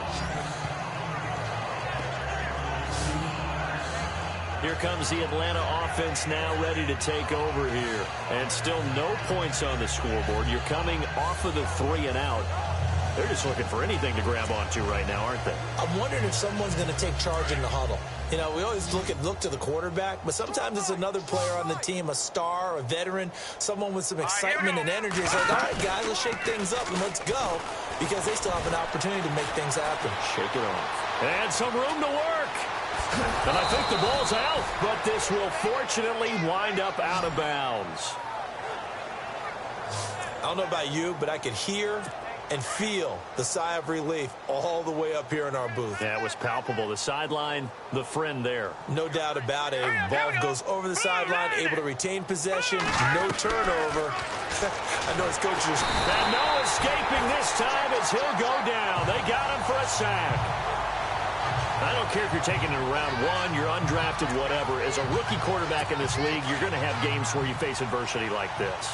Here comes the Atlanta offense now ready to take over here. And still no points on the scoreboard. You're coming off of the 3 and out. They're just looking for anything to grab onto right now, aren't they? I'm wondering if someone's going to take charge in the huddle. You know, we always look to the quarterback, but sometimes it's another player on the team, a star, a veteran, someone with some excitement and energy. It's like, all right, guys, let's shake things up and let's go, because they still have an opportunity to make things happen. Shake it off. And some room to work. And I think the ball's out, but this will fortunately wind up out of bounds. I don't know about you, but I could hear and feel the sigh of relief all the way up here in our booth. Yeah, it was palpable. The sideline, the friend there. No doubt about it. Ball goes over the sideline, able to retain possession, no turnover. I know his coach is... And no escaping this time as he'll go down. They got him for a sack. I don't care if you're taking it in round 1, you're undrafted, whatever. As a rookie quarterback in this league, you're going to have games where you face adversity like this.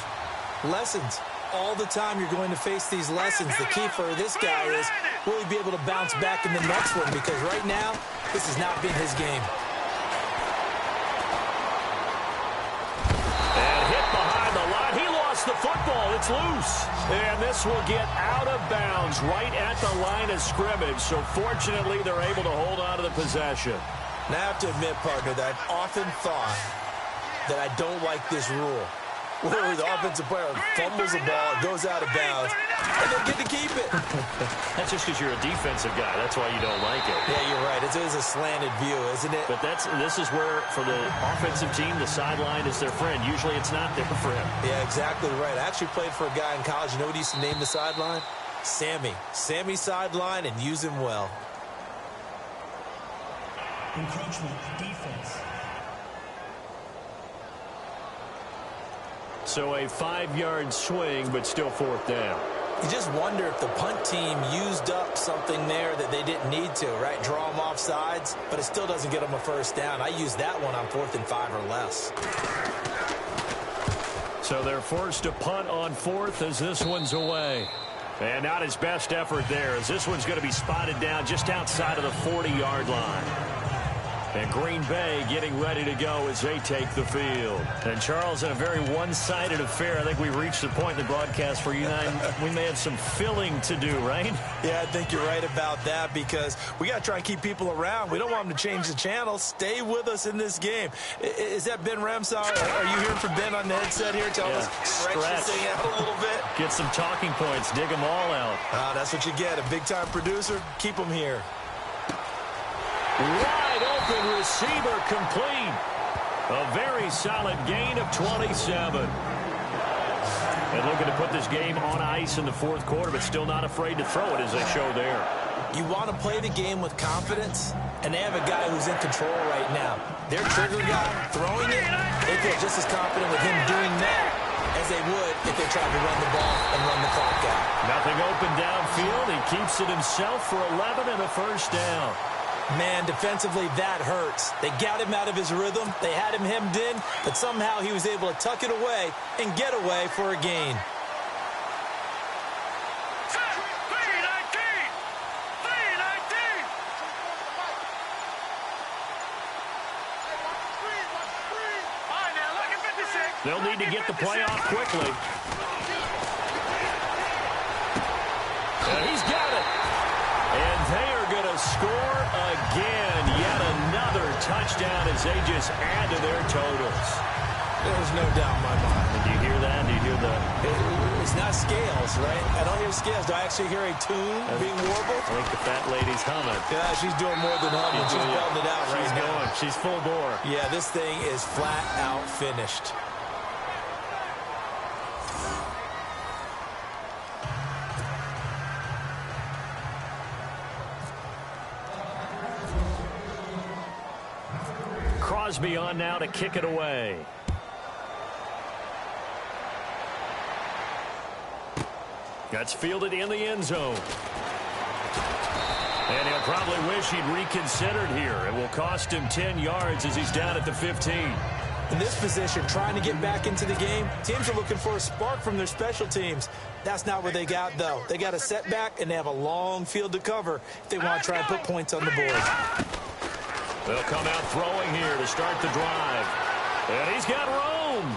Lessons. All the time you're going to face these lessons. The key for this guy is, will he be able to bounce back in the next one? Because right now, this has not been his game. And hit behind the line. He lost the football. It's loose. And this will get out of bounds right at the line of scrimmage. So fortunately, they're able to hold on to the possession. Now I have to admit, partner, that I've often thought that I don't like this rule. Where the offensive player fumbles the ball, it goes out of bounds, and they get to keep it. That's just because you're a defensive guy. That's why you don't like it. Yeah, you're right. It is a slanted view, isn't it? But this is where, for the offensive team, the sideline is their friend. Usually it's not there for him. Yeah, exactly right. I actually played for a guy in college. You know what he used to name the sideline? Sammy. Sammy sideline, and use him well. Encroachment, defense. So a 5-yard swing, but still 4th down. You just wonder if the punt team used up something there that they didn't need to, right? Draw them off sides, but it still doesn't get them a first down. I used that one on 4th and 5 or less. So they're forced to punt on 4th as this one's away. And not his best effort there, as this one's going to be spotted down just outside of the 40-yard line. And Green Bay getting ready to go as they take the field. And, Charles, in a very one-sided affair, I think we reached the point in the broadcast where you and I, we may have some filling to do, right? Yeah, I think you're right about that, because we got to try and keep people around. We don't want them to change the channel. Stay with us in this game. Is that Ben Ramsau? Are you hearing from Ben on the headset here? Tell us, stretch this thing out a little bit. Get some talking points. Dig them all out. That's what you get. A big-time producer. Keep them here. Wide open receiver complete. A very solid gain of 27. And looking to put this game on ice in the 4th quarter, but still not afraid to throw it as they show there. You want to play the game with confidence, and they have a guy who's in control right now. Their trigger guy throwing it, they feel just as confident with him doing that as they would if they tried to run the ball and run the clock out. Nothing open downfield. He keeps it himself for 11 and a first down. Man, defensively, that hurts. They got him out of his rhythm. They had him hemmed in, but somehow he was able to tuck it away and get away for a gain. They'll need to get the play off quickly. And he's got it. And they are going to score again. Yet another touchdown as they just add to their totals. There's no doubt in my mind. And do you hear that? Do you hear the... It's not scales, right? I don't hear scales. Do I actually hear a tune being warbled? I think the fat lady's humming. Yeah, she's doing more than humming. She's belting it out right now. She's going. She's full bore. Yeah, this thing is flat out finished. Crosby on now to kick it away. That's fielded in the end zone. And he'll probably wish he'd reconsidered here. It will cost him 10 yards as he's down at the 15. In this position, trying to get back into the game, teams are looking for a spark from their special teams. That's not what they got, though. They got a setback, and they have a long field to cover if they want to try and put points on the board. They'll come out throwing here to start the drive. And he's got room.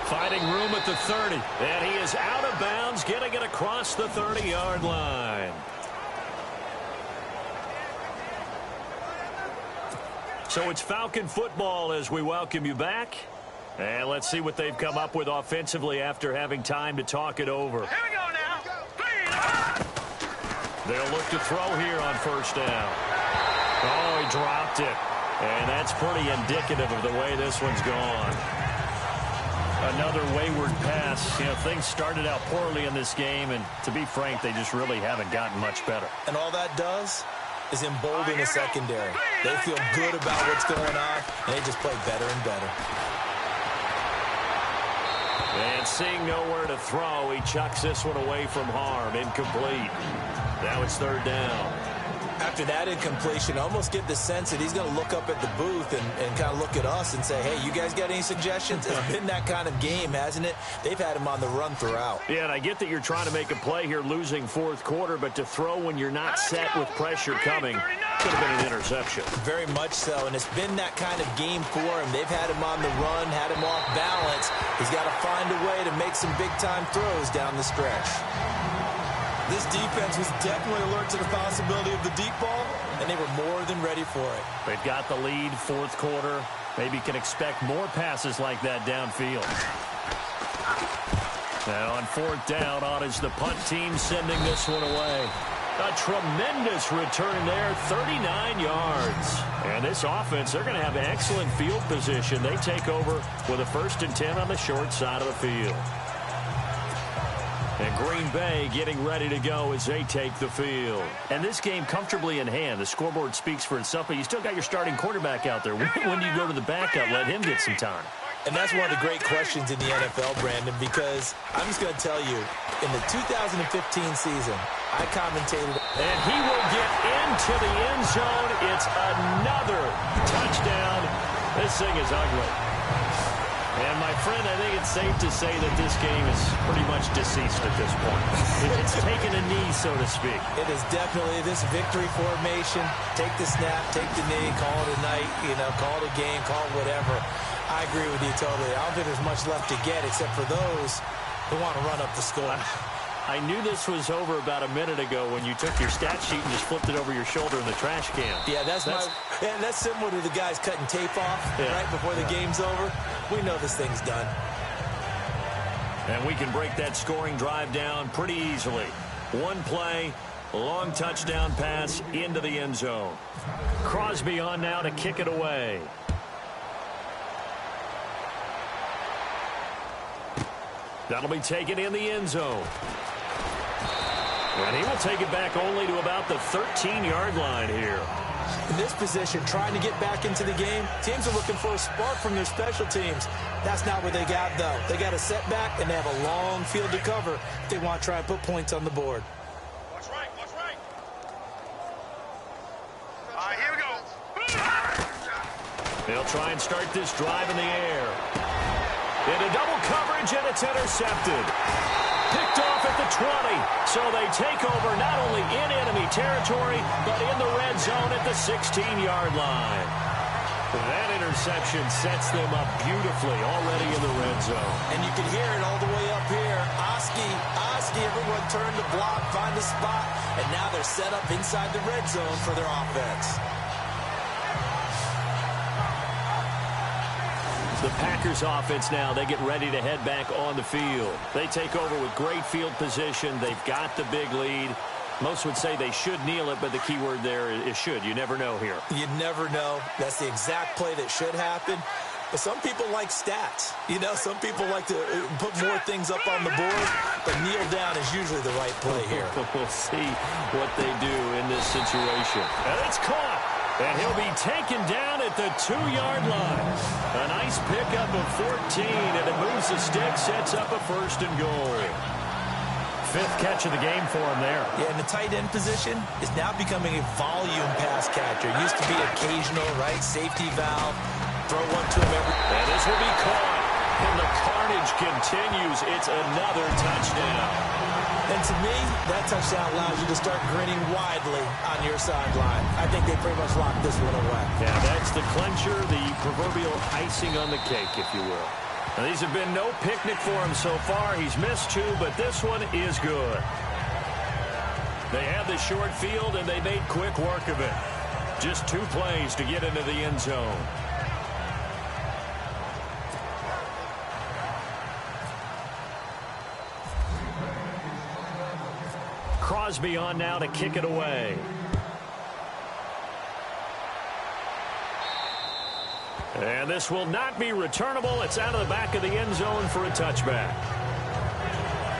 Finding room at the 30. And he is out of bounds, getting it across the 30-yard line. So it's Falcon football as we welcome you back. And let's see what they've come up with offensively after having time to talk it over. Here we go now. They'll look to throw here on first down. Oh, he dropped it. And that's pretty indicative of the way this one's gone. Another wayward pass. You know, things started out poorly in this game, and to be frank, they just really haven't gotten much better. And all that does is embolden the secondary. They feel good about what's going on, and they just play better and better. And seeing nowhere to throw, he chucks this one away from harm. Incomplete. Now it's third down. After that incompletion, I almost get the sense that he's going to look up at the booth and kind of look at us and say, hey, you guys got any suggestions? It's been that kind of game, hasn't it? They've had him on the run throughout. Yeah, and I get that you're trying to make a play here losing fourth quarter, but to throw when you're not set with pressure coming could have been an interception. Very much so, and it's been that kind of game for him. They've had him on the run, had him off balance. He's got to find a way to make some big-time throws down the stretch. This defense was definitely alert to the possibility of the deep ball, and they were more than ready for it. They've got the lead, fourth quarter. Maybe can expect more passes like that downfield. Now on fourth down, on is the punt team sending this one away. A tremendous return there, 39 yards. And this offense, they're going to have excellent field position. They take over with a 1st and 10 on the short side of the field. And Green Bay getting ready to go as they take the field. And this game comfortably in hand. The scoreboard speaks for itself, but you still got your starting quarterback out there. When do you go to the backup? Let him get some time. And that's one of the great questions in the NFL, Brandon, because I'm just going to tell you, in the 2015 season, I commentated. And he will get into the end zone. It's another touchdown. This thing is ugly. And, my friend, I think it's safe to say that this game is pretty much deceased at this point. It's taken a knee, so to speak. It is definitely this victory formation. Take the snap, take the knee, call it a night, call it a game, call it whatever. I agree with you totally. I don't think there's much left to get except for those who want to run up the score. I knew this was over about a minute ago when you took your stat sheet and just flipped it over your shoulder in the trash can. Yeah, that's similar to the guys cutting tape off right before the game's over. We know this thing's done. And we can break that scoring drive down pretty easily. One play, long touchdown pass into the end zone. Crosby on now to kick it away. That'll be taken in the end zone. And he will take it back only to about the 13-yard line here. In this position, trying to get back into the game, teams are looking for a spark from their special teams. That's not what they got, though. They got a setback, and they have a long field to cover if they want to try and put points on the board. Watch right, watch right. All right, here we go. They'll try and start this drive in the air. Into double coverage, and it's intercepted. Picked off at the 20. So they take over not only in enemy territory, but in the red zone at the 16-yard line. That interception sets them up beautifully already in the red zone. And you can hear it all the way up here. Oski, everyone turned to block, find a spot, and now they're set up inside the red zone for their offense. The Packers offense now, they get ready to head back on the field. They take over with great field position. They've got the big lead. Most would say they should kneel it, but the key word there is should. You never know here. You never know. That's the exact play that should happen. But some people like stats. You know, some people like to put more things up on the board, but kneel down is usually the right play here. We'll see what they do in this situation. And it's caught. And he'll be taken down at the 2-yard line. A nice pickup of 14, and it moves the stick, sets up a 1st and goal. 5th catch of the game for him there. Yeah, and the tight end position is now becoming a volume pass catcher. Used to be occasional, right? Safety valve. Throw one to him every... And this will be caught. And the carnage continues. It's another touchdown. And to me, that touchdown allows you to start grinning widely on your sideline. I think they pretty much locked this one away. Yeah, that's the clincher, the proverbial icing on the cake, if you will. Now, these have been no picnic for him so far. He's missed 2, but this one is good. They have the short field, and they made quick work of it. Just 2 plays to get into the end zone. Crosby on now to kick it away. And this will not be returnable. It's out of the back of the end zone for a touchback.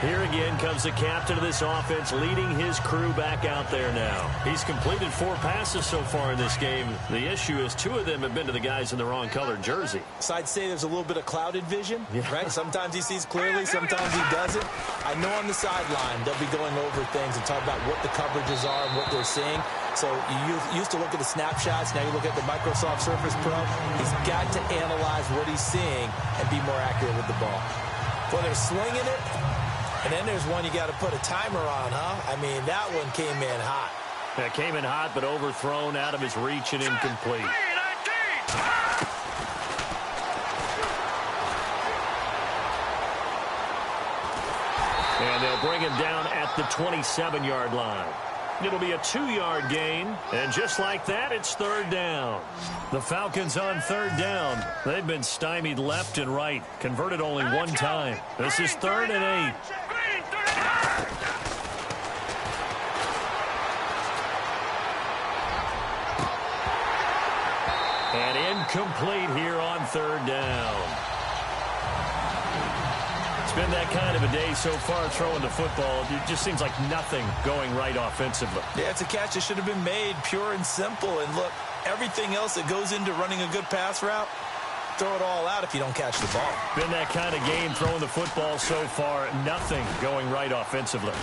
Here again comes the captain of this offense, leading his crew back out there now. He's completed 4 passes so far in this game. The issue is 2 of them have been to the guys in the wrong colored jersey. So I'd say there's a little bit of clouded vision, right? Sometimes he sees clearly, sometimes he doesn't. I know on the sideline they'll be going over things and talk about what the coverages are and what they're seeing. So you used to look at the snapshots. Now you look at the Microsoft Surface Pro. He's got to analyze what he's seeing and be more accurate with the ball. Well, they're swinging it. And then there's one you got to put a timer on, huh? I mean, that one came in hot. That came in hot, but overthrown, out of his reach, and incomplete. And they'll bring him down at the 27-yard line. It'll be a 2-yard gain, and just like that, it's 3rd down. The Falcons on 3rd down. They've been stymied left and right, converted only 1 time. This is 3rd and 8. And incomplete here on 3rd down. It's been that kind of a day so far throwing the football. It just seems like nothing going right offensively. Yeah, it's a catch that should have been made, pure and simple. And look, everything else that goes into running a good pass route, throw it all out if you don't catch the ball. Been that kind of game throwing the football so far, nothing going right offensively.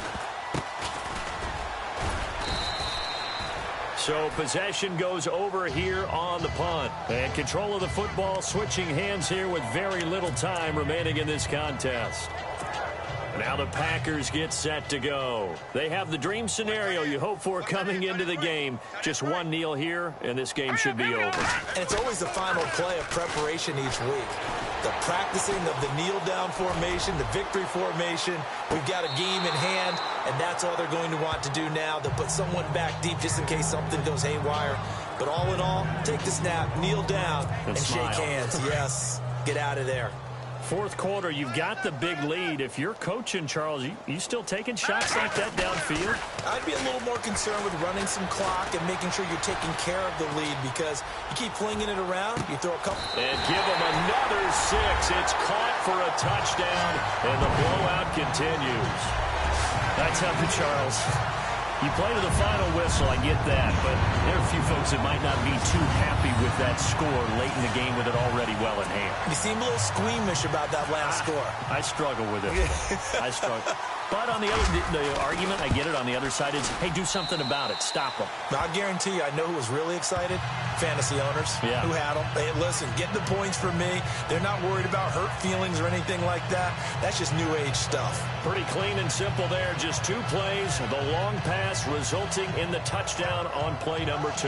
So possession goes over here on the punt. And control of the football, switching hands here with very little time remaining in this contest. Now the Packers get set to go. They have the dream scenario you hope for coming into the game. Just 1 kneel here, and this game should be over. And it's always the final play of preparation each week. The practicing of the kneel-down formation, the victory formation. We've got a game in hand, and that's all they're going to want to do now. They'll put someone back deep just in case something goes haywire. But all in all, take the snap, kneel down, and shake hands. Yes, get out of there. 4th quarter, you've got the big lead. If you're coaching, Charles, you still taking shots like that downfield? I'd be a little more concerned with running some clock and making sure you're taking care of the lead, because you keep flinging it around, you throw a couple. And give them another 6. It's caught for a touchdown, and the blowout continues. That's how the Charles. You play to the final whistle, I get that, but there are a few folks that might not be too happy with that score late in the game with it already well in hand. You seem a little squeamish about that last score. I struggle with it. I struggle. But on the argument, I get it, on the other side is, hey, do something about it. Stop them. Now, I guarantee you, I know who was really excited. Fantasy owners who had them. Hey, listen, get the points for me. They're not worried about hurt feelings or anything like that. That's just new age stuff. Pretty clean and simple there. Just 2 plays. The long pass resulting in the touchdown on play number 2.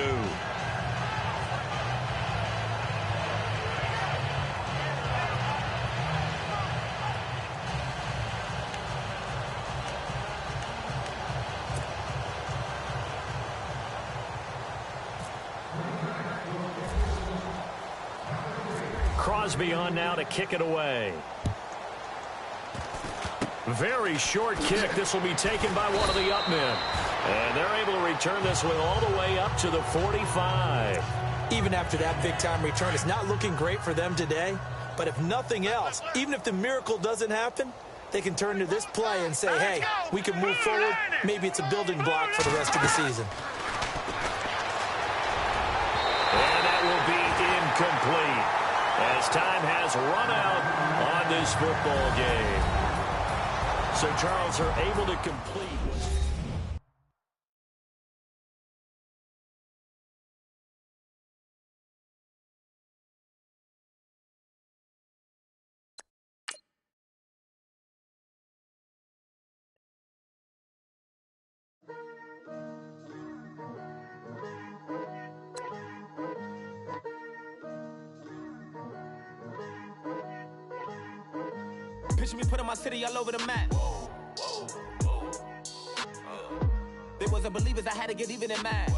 Crosby on now to kick it away. Very short kick. This will be taken by one of the up men. And they're able to return this one all the way up to the 45. Even after that big-time return, it's not looking great for them today. But if nothing else, even if the miracle doesn't happen, they can turn to this play and say, hey, we can move forward. Maybe it's a building block for the rest of the season. And that will be incomplete as time has run out on this football game. So Charles are able to complete. Picture me putting my city all over the map. They wasn't believers, I had to get even in mad.